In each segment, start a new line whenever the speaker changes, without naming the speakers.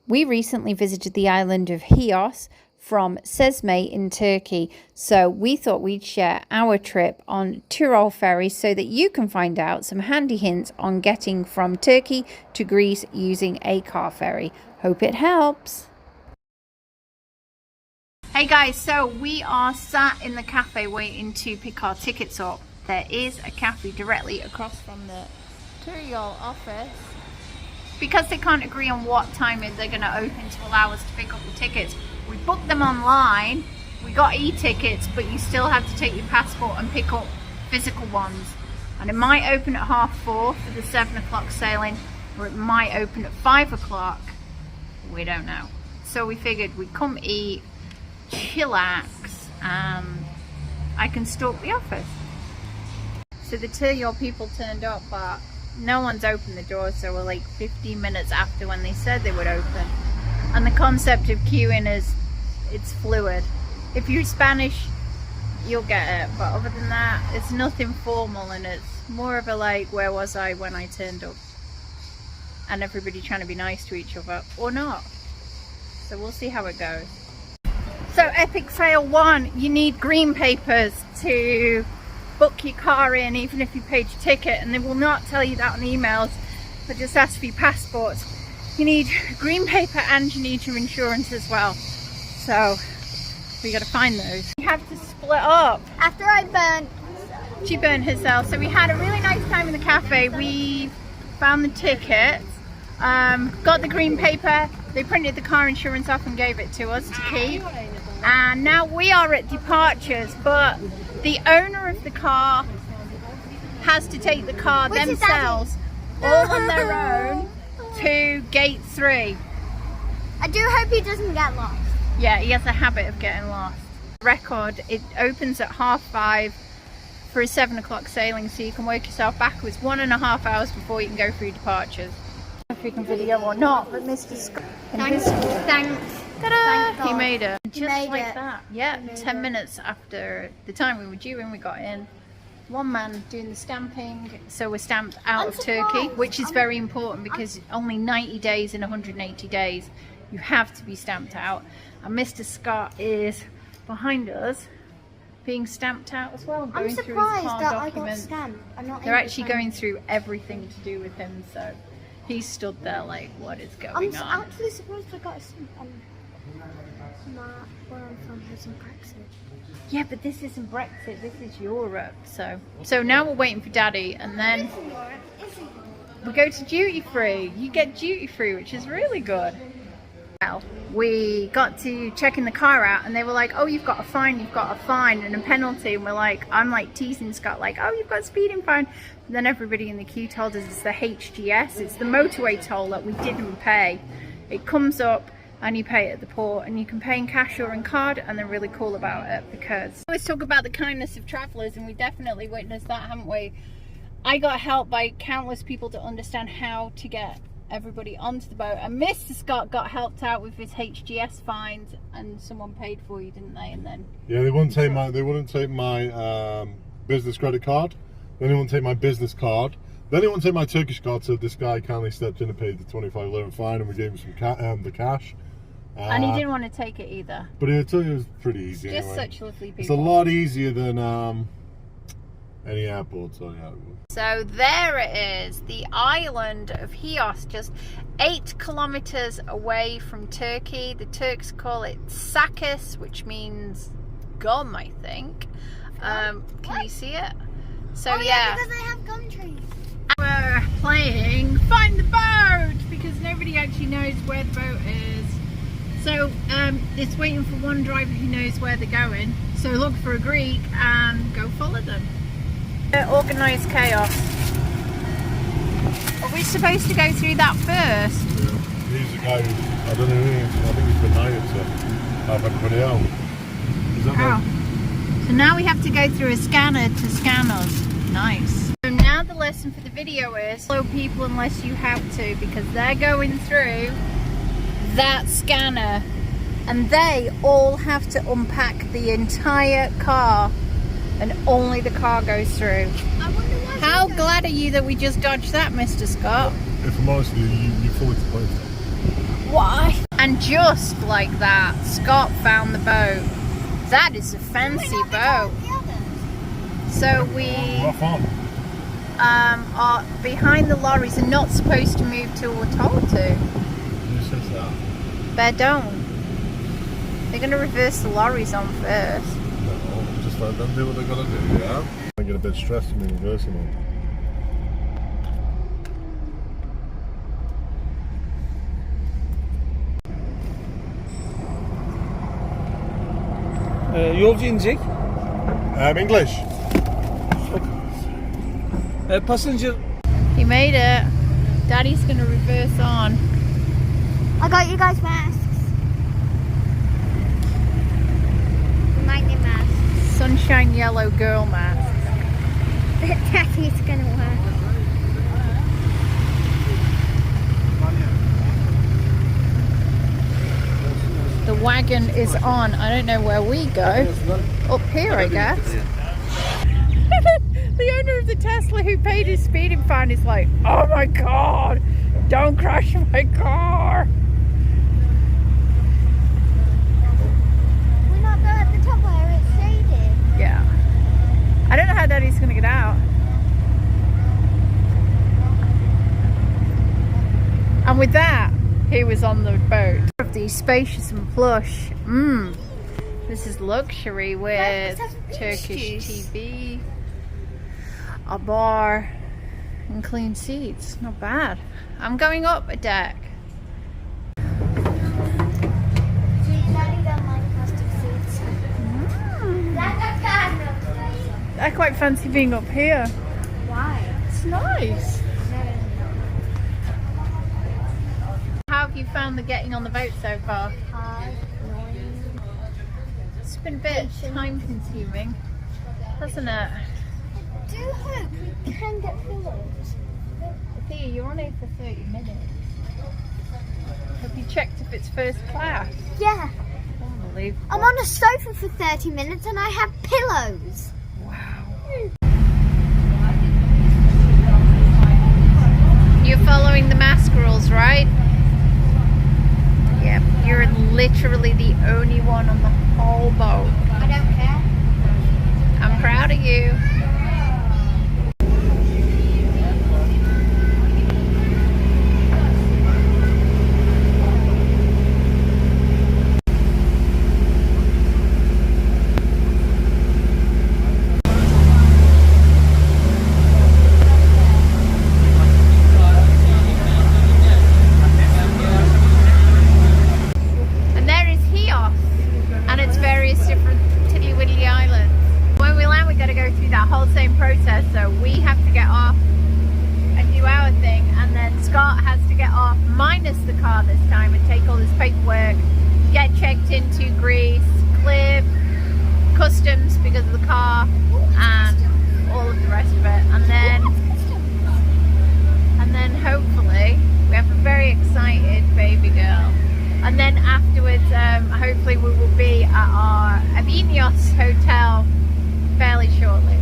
We recently visited the island of Chios from Cesme in Turkey, so we thought we'd share our trip on Turyol Ferry so that you can find out some handy hints on getting from Turkey to Greece using a car ferry. Hope it helps. Hey guys, so we are sat in the cafe waiting to pick our tickets up. There is a cafe directly across from the Turyol office. Because they can't agree on what time they're going to open to allow us to pick up the tickets, we booked them online. We got e-tickets, but you still have to take your passport and pick up physical ones. And it might open at 4:30 for the 7 o'clock sailing, or it might open at 5 o'clock. We don't know. So we figured we'd come eat, chillax, and I can stalk the office. So the Turyol people turned up, but no one's opened the doors, so we're like 15 minutes after when they said they would open. And the concept of queuing is, it's fluid. If you're Spanish, you'll get it, but other than that, it's nothing formal, and it's more of a like, where was I when I turned up? And everybody trying to be nice to each other, or not. So we'll see how it goes. So epic fail 1, you need green papers to book your car in, even if you paid your ticket, and they will not tell you that on emails. They just ask for your passports. You need green paper and you need your insurance as well. So we got to find those. You have to split up.
After I burned,
she burned herself. So we had a really nice time in the cafe. We found the tickets, got the green paper. They printed the car insurance off and gave it to us to keep. And now we are at departures, but the owner of the car has to take the car themselves, all on their own, to gate 3.
I do hope he doesn't get lost.
Yeah, he has a habit of getting lost. Record, it opens at 5:30 for a 7 o'clock sailing, so you can work yourself backwards 1.5 hours before you can go through departures. I don't know if you can video or not, but Mr. Scott,
Thanks.
ta-da! He made it. Just
made
like
it.
that. Yeah, 10 minutes after the time we were due when we got in. One man doing the stamping, so we're stamped out of Turkey, which is very important because only 90 days in 180 days you have to be stamped out. And Mr. Scott is behind us being stamped out as well, going through his car
that
documents.
I got stamped. I'm not
They're actually going through everything to do with him, so he stood there like, what is going on?
I'm actually surprised I got a stamp on where I'm from has some Brexit.
Yeah, but this isn't Brexit, this is Europe. So now we're waiting for Daddy, and then we go to duty free. You get duty free, which is really good. Well, we got to checking the car out, and they were like, oh, you've got a fine and a penalty. And I'm like teasing Scott, like, oh, you've got a speeding fine. And then everybody in the queue told us it's the HGS, it's the motorway toll that we didn't pay. It comes up and you pay it at the port, and you can pay in cash or in card, and they're really cool about it because we always talk about the kindness of travellers, and we definitely witnessed that, haven't we? I got help by countless people to understand how to get everybody onto the boat, and Mr. Scott got helped out with his HGS fines, and someone paid for you, didn't they? And then
yeah, they wouldn't take my business credit card, then they wouldn't take my business card, then they wouldn't take my Turkish card. So this guy kindly stepped in and paid the 25 lira fine, and we gave him some the cash.
And he didn't want to take it either.
But it was pretty easy.
Just
anyway.
such lovely people.
It's a lot easier than any airport. So yeah.
So there it is, the island of Chios, just 8 kilometers away from Turkey. The Turks call it Sakis, which means gum, I think. Can you see it? So yeah,
because I have gum trees.
We're playing Find the Boat because nobody actually knows where the boat is. So it's waiting for one driver who knows where they're going. So look for a Greek and go follow them. Organised chaos. Are we supposed to go through that first?
Yeah. He's the guy who, I don't know, I think he's been hired to have everybody out. Is that right?
So now we have to go through a scanner to scan us. Nice. So now the lesson for the video is follow people unless you have to, because they're going through that scanner and they all have to unpack the entire car and only the car goes through. How glad are you that we just dodged that, Mr. Scott?
If I'm honest with you, you fully explained it.
Why? And just like that, Scott found the boat. That is a fancy boat. So we are behind the lorries and not supposed to move till we're told to.
Who says that?
They don't. They're going to reverse the lorries on first.
No, just let them do what they're going to do, yeah? I get a bit stressed from reversing them.
Yolcu inecek.
English.
Passenger.
He made it. Daddy's going to reverse on.
I got you guys masks. Lightning masks.
Sunshine yellow girl mask.
Daddy's gonna work.
The wagon is on. I don't know where we go. Up here, I guess. The owner of the Tesla who paid his speeding fine is like, oh my god, don't crash my car.
We're not at the top where it's shaded.
Yeah. I don't know how Daddy's gonna get out. And with that, he was on the boat. Of these spacious and plush. This is luxury with Turkish TV, a bar, and clean seats. Not bad. I'm going up a deck.
Daddy don't like plastic seats.
I quite fancy being up here.
Why?
It's nice. How have you found the getting on the boat so far? It's been a bit time consuming, hasn't it?
I do hope we can get pillows.
Thea, you're on here for 30 minutes. Have you checked if it's first class?
Yeah.
Unbelievable.
I'm on a sofa for 30 minutes and I have pillows.
Wow. You're following the mask rules, right? Yep. You're literally the only one on the whole boat.
I don't care.
I'm proud of you. And there is Chios, and it's various different tiddly-widdly islands. When we land, we got to go through that whole same process. So we have to get off and do our thing, and then Scott has to get off, minus the car this time, and take all his paperwork, get checked into Greece, clear customs because of the car, and all of the rest of it. And then hopefully we have a very excited baby girl. And then afterwards, hopefully we will be at our Avenios hotel fairly shortly.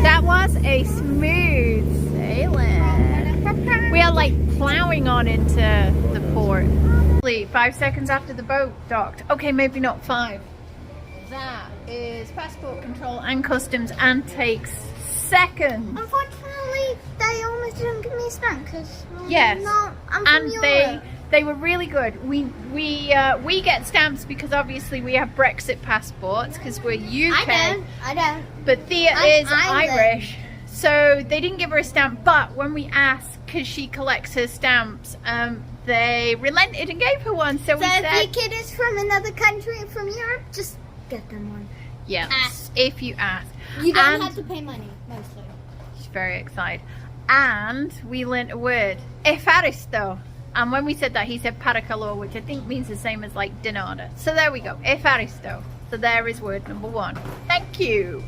That was a smooth sailing. We are like plowing on into the port. 5 seconds after the boat docked. Okay, maybe not 5. That is passport control and customs and takes seconds.
Unfortunately, they almost didn't give me a stamp because
Yes,
I'm from
and
Europe.
they were really good. We get stamps because obviously we have Brexit passports because we're UK.
I don't.
But Thea
I'm
is
Irish.
Irish, so they didn't give her a stamp. But when we asked, because she collects her stamps, they relented and gave her one. So we
So
said,
if your kid is from another country from Europe, just get them one.
yes,
Ask.
if you ask.
You don't
And
have to pay money, mostly.
she's very excited. And we learnt a word, efaristo. And when we said that, he said paracalo, which I think means the same as like dinada. So there we go, efaristo. So there is word number 1. Thank you.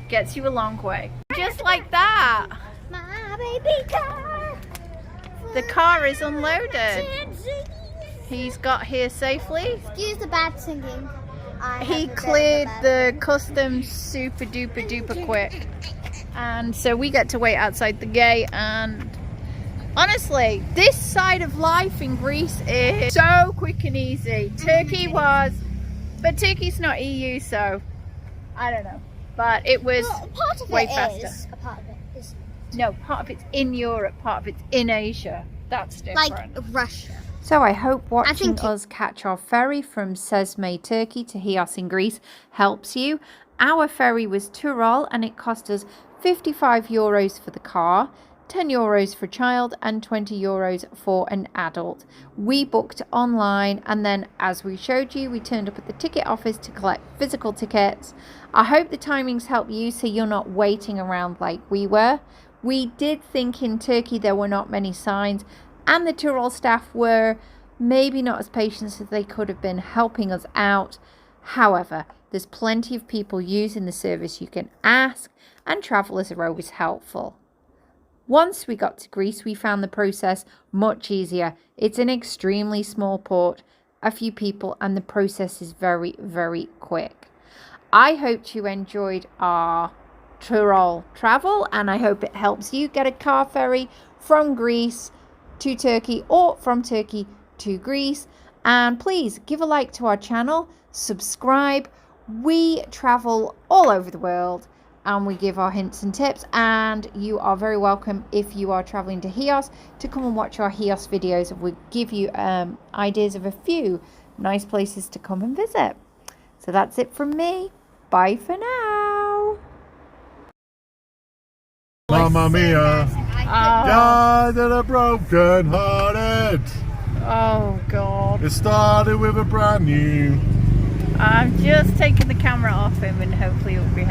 Gets you a long way. Just like that.
My baby car.
The car is unloaded. He's got here safely.
Excuse the bad singing.
he cleared the customs super duper quick, and so we get to wait outside the gate. And honestly, this side of life in Greece is so quick and easy. Turkey was, but Turkey's not EU, so I don't know, but it was
part of
way
it
faster.
is. A part of it is
No, part of it's in Europe, part of it's in Asia. That's different.
like Russia.
So I hope watching
think
us catch our ferry from Cesme, Turkey to Chios in Greece helps you. Our ferry was Turyol and it cost us €55 for the car, €10 for a child and €20 for an adult. We booked online and then, as we showed you, we turned up at the ticket office to collect physical tickets. I hope the timings help you so you're not waiting around like we were. We did think in Turkey there were not many signs, and the Turyol staff were maybe not as patient as they could have been helping us out. However, there's plenty of people using the service you can ask, and travellers are always helpful. Once we got to Greece, we found the process much easier. It's an extremely small port, a few people, and the process is very quick. I hope you enjoyed our Turyol travel, and I hope it helps you get a car ferry from Greece to Turkey or from Turkey to Greece. And please give a like to our channel, subscribe. We travel all over the world and we give our hints and tips, and you are very welcome if you are traveling to Chios to come and watch our Chios videos. We give you ideas of a few nice places to come and visit. So that's it from me. Bye for now.
Mamma mia, God of the broken hearted.
Oh God.
It started with a brand new.
I'm just taking the camera off him and hopefully it'll be